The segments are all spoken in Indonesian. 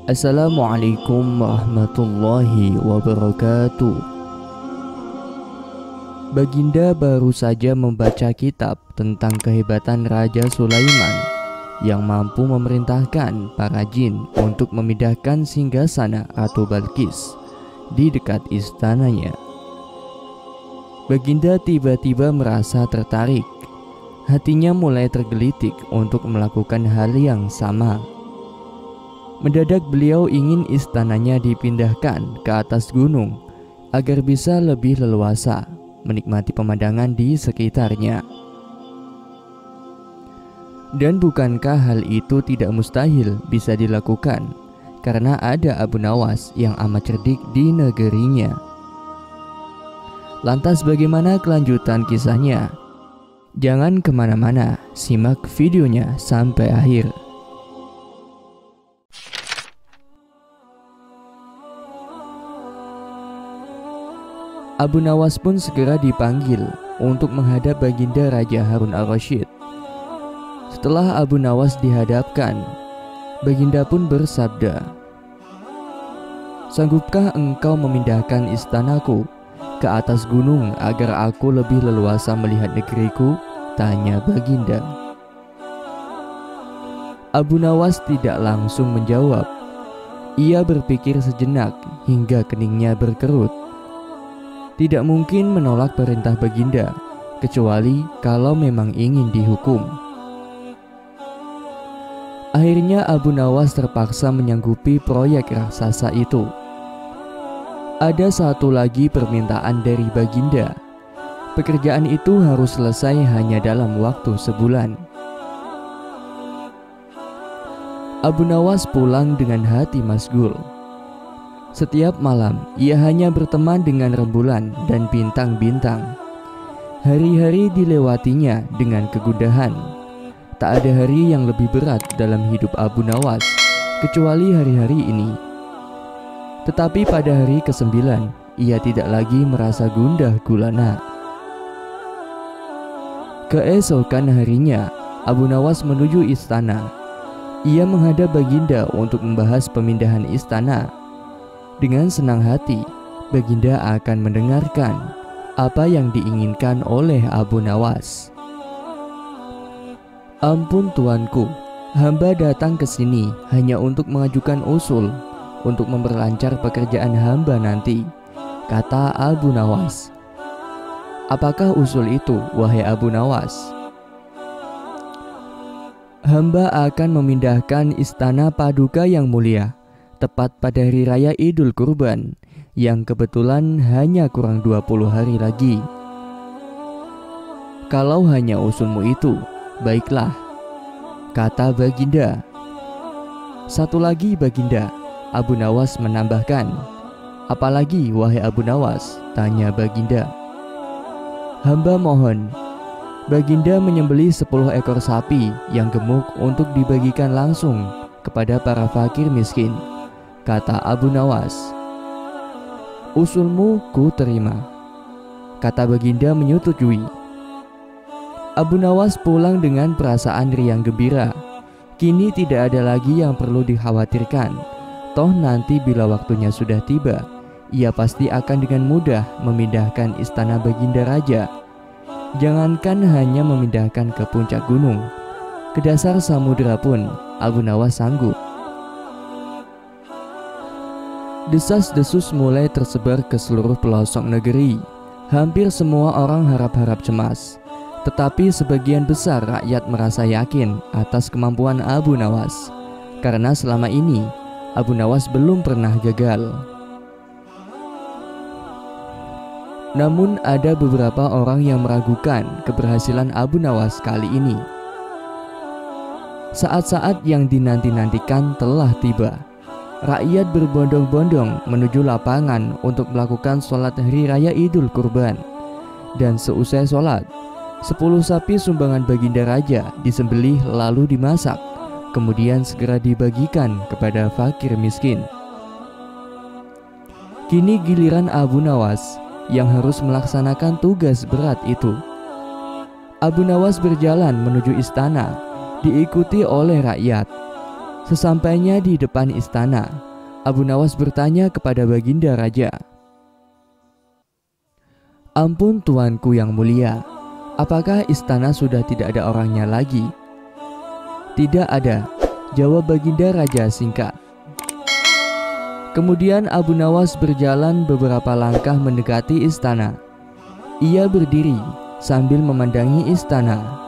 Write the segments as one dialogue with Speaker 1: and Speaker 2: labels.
Speaker 1: Assalamualaikum warahmatullahi wabarakatuh. Baginda baru saja membaca kitab tentang kehebatan Raja Sulaiman yang mampu memerintahkan para jin untuk memindahkan singgasana Ratu Balqis di dekat istananya. Baginda tiba-tiba merasa tertarik. Hatinya mulai tergelitik untuk melakukan hal yang sama. Mendadak beliau ingin istananya dipindahkan ke atas gunung agar bisa lebih leluasa menikmati pemandangan di sekitarnya. Dan bukankah hal itu tidak mustahil bisa dilakukan karena ada Abu Nawas yang amat cerdik di negerinya. Lantas bagaimana kelanjutan kisahnya? Jangan kemana-mana, simak videonya sampai akhir. Abu Nawas pun segera dipanggil untuk menghadap Baginda Raja Harun al-Rasyid. Setelah Abu Nawas dihadapkan, Baginda pun bersabda, "Sanggupkah engkau memindahkan istanaku ke atas gunung agar aku lebih leluasa melihat negeriku?" tanya Baginda. Abu Nawas tidak langsung menjawab. Ia berpikir sejenak hingga keningnya berkerut. Tidak mungkin menolak perintah Baginda, kecuali kalau memang ingin dihukum. Akhirnya Abu Nawas terpaksa menyanggupi proyek raksasa itu. Ada satu lagi permintaan dari Baginda. Pekerjaan itu harus selesai hanya dalam waktu sebulan. Abu Nawas pulang dengan hati masgul. Setiap malam ia hanya berteman dengan rembulan dan bintang-bintang. Hari-hari dilewatinya dengan kegundahan. Tak ada hari yang lebih berat dalam hidup Abu Nawas kecuali hari-hari ini. Tetapi pada hari ke-9 ia tidak lagi merasa gundah gulana. Keesokan harinya Abu Nawas menuju istana. Ia menghadap Baginda untuk membahas pemindahan istana. Dengan senang hati, Baginda akan mendengarkan apa yang diinginkan oleh Abu Nawas. "Ampun tuanku, hamba datang ke sini hanya untuk mengajukan usul untuk memperlancar pekerjaan hamba nanti," kata Abu Nawas. "Apakah usul itu, wahai Abu Nawas?" "Hamba akan memindahkan istana Paduka yang mulia tepat pada hari raya Idul Kurban yang kebetulan hanya kurang 20 hari lagi." "Kalau hanya usulmu itu, baiklah," kata Baginda. "Satu lagi Baginda," Abu Nawas menambahkan. "Apalagi wahai Abu Nawas?" tanya Baginda. "Hamba mohon Baginda menyembelih 10 ekor sapi yang gemuk untuk dibagikan langsung kepada para fakir miskin," kata Abu Nawas. "Usulmu ku terima," kata Baginda menyetujui. Abu Nawas pulang dengan perasaan riang gembira. Kini tidak ada lagi yang perlu dikhawatirkan. Toh nanti bila waktunya sudah tiba, ia pasti akan dengan mudah memindahkan istana Baginda Raja. Jangankan hanya memindahkan ke puncak gunung, ke dasar samudera pun Abu Nawas sanggup. Desas-desus mulai tersebar ke seluruh pelosok negeri. Hampir semua orang harap-harap cemas. Tetapi sebagian besar rakyat merasa yakin atas kemampuan Abu Nawas, karena selama ini Abu Nawas belum pernah gagal. Namun ada beberapa orang yang meragukan keberhasilan Abu Nawas kali ini. Saat-saat yang dinanti-nantikan telah tiba. Rakyat berbondong-bondong menuju lapangan untuk melakukan sholat hari raya Idul Kurban. Dan seusai sholat, 10 sapi sumbangan Baginda Raja disembelih lalu dimasak, kemudian segera dibagikan kepada fakir miskin. Kini giliran Abu Nawas yang harus melaksanakan tugas berat itu. Abu Nawas berjalan menuju istana, diikuti oleh rakyat. Sesampainya di depan istana, Abu Nawas bertanya kepada baginda raja, "Ampun tuanku yang mulia, apakah istana sudah tidak ada orangnya lagi?" "Tidak ada," jawab baginda raja singkat. Kemudian Abu Nawas berjalan beberapa langkah mendekati istana. Ia berdiri sambil memandangi istana.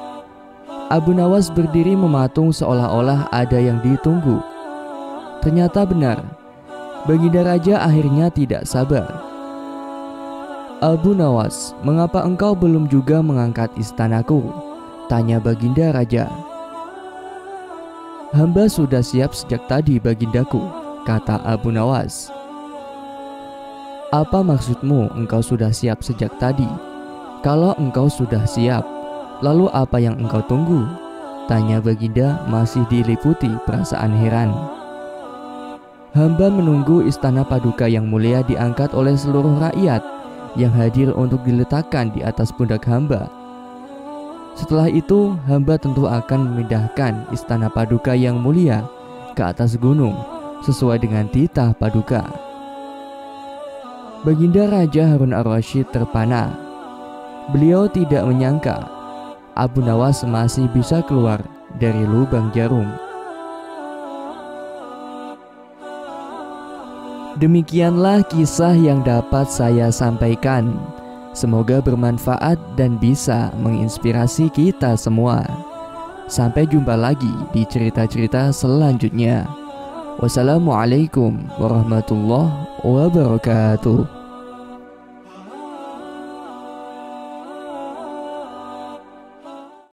Speaker 1: Abu Nawas berdiri mematung seolah-olah ada yang ditunggu. Ternyata benar, baginda raja akhirnya tidak sabar. "Abu Nawas, mengapa engkau belum juga mengangkat istanaku?" tanya baginda raja. "Hamba sudah siap sejak tadi bagindaku," kata Abu Nawas. "Apa maksudmu engkau sudah siap sejak tadi? Kalau engkau sudah siap, lalu apa yang engkau tunggu?" tanya baginda masih diliputi perasaan heran. "Hamba menunggu istana paduka yang mulia diangkat oleh seluruh rakyat yang hadir untuk diletakkan di atas pundak hamba. Setelah itu hamba tentu akan memindahkan istana paduka yang mulia ke atas gunung sesuai dengan titah paduka." Baginda Raja Harun ar-Rasyid terpana. Beliau tidak menyangka Abu Nawas masih bisa keluar dari lubang jarum. Demikianlah kisah yang dapat saya sampaikan. Semoga bermanfaat dan bisa menginspirasi kita semua. Sampai jumpa lagi di cerita-cerita selanjutnya. Wassalamualaikum warahmatullahi wabarakatuh.